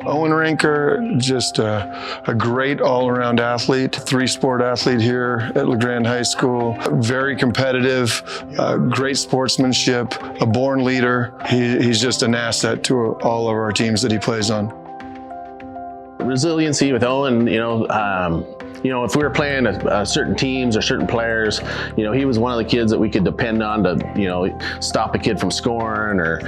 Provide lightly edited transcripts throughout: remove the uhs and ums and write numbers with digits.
Owen Rinker, just a great all-around athlete, three-sport athlete here at LeGrand High School. Very competitive, great sportsmanship, a born leader. He's just an asset to all of our teams that he plays on. Resiliency with Owen, if we were playing certain teams or certain players, he was one of the kids that we could depend on to, stop a kid from scoring or,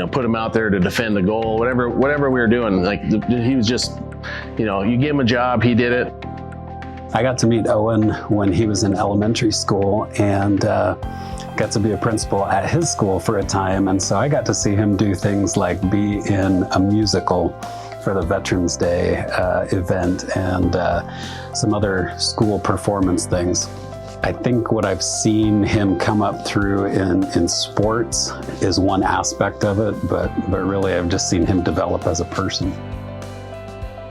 put him out there to defend the goal, whatever we were doing. Like he was just, you give him a job, he did it. I got to meet Owen when he was in elementary school and got to be a principal at his school for a time. And so I got to see him do things like be in a musical for the Veterans Day event and some other school performance things. I think what I've seen him come up through in sports is one aspect of it, but really I've just seen him develop as a person.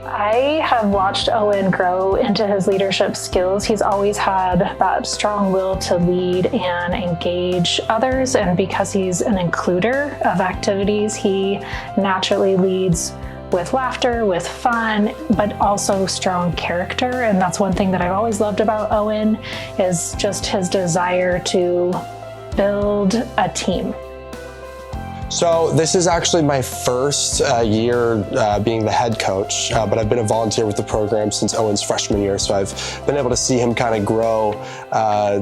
I have watched Owen grow into his leadership skills. He's always had that strong will to lead and engage others, and because he's an includer of activities, he naturally leads with laughter, with fun, but also strong character. And that's one thing that I've always loved about Owen is just his desire to build a team. So this is actually my first year being the head coach, but I've been a volunteer with the program since Owen's freshman year. So I've been able to see him kind of grow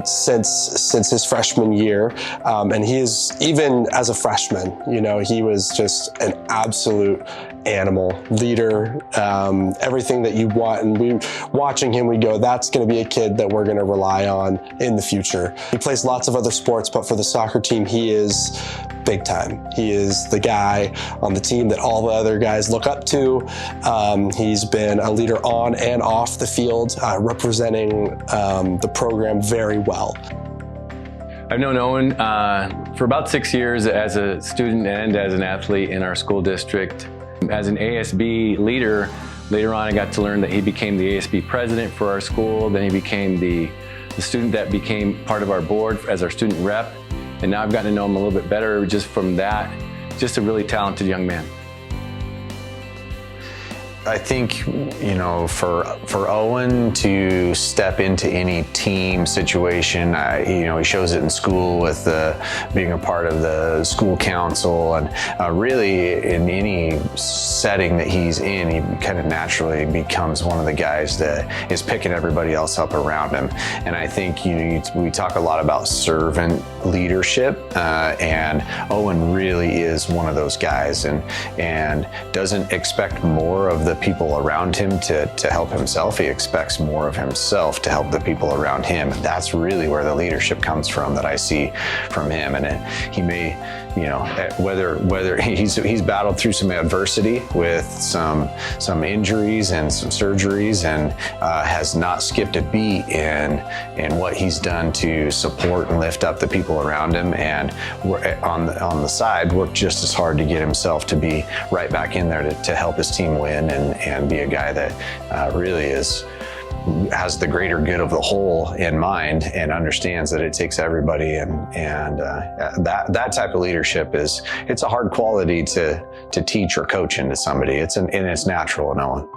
since his freshman year. And he is, even as a freshman, he was just an absolute animal leader, everything that you want. And watching him, we go, that's going to be a kid that we're going to rely on in the future. He plays lots of other sports, but for the soccer team, he is big time. He is the guy on the team that all the other guys look up to. He's been a leader on and off the field, representing the program very well. I've known Owen for about 6 years as a student and as an athlete in our school district. As an ASB leader, later on I got to learn that he became the ASB president for our school. Then he became the student that became part of our board as our student rep. And now I've gotten to know him a little bit better just from that. Just a really talented young man. I think, for Owen to step into any team situation, he shows it in school with being a part of the school council, and really in any setting that he's in, he kind of naturally becomes one of the guys that is picking everybody else up around him. And I think we talk a lot about servant leadership, and Owen really is one of those guys, and doesn't expect more of the people around him to help himself. He expects more of himself to help the people around him. And that's really where the leadership comes from that I see from him. And he may, whether he's battled through some adversity with some injuries and some surgeries, and has not skipped a beat in what he's done to support and lift up the people around him. And on the side, worked just as hard to get himself to be right back in there to help his team win and be a guy that really has the greater good of the whole in mind and understands that it takes everybody, and that type of leadership it's a hard quality to teach or coach into somebody. It's natural in Owen.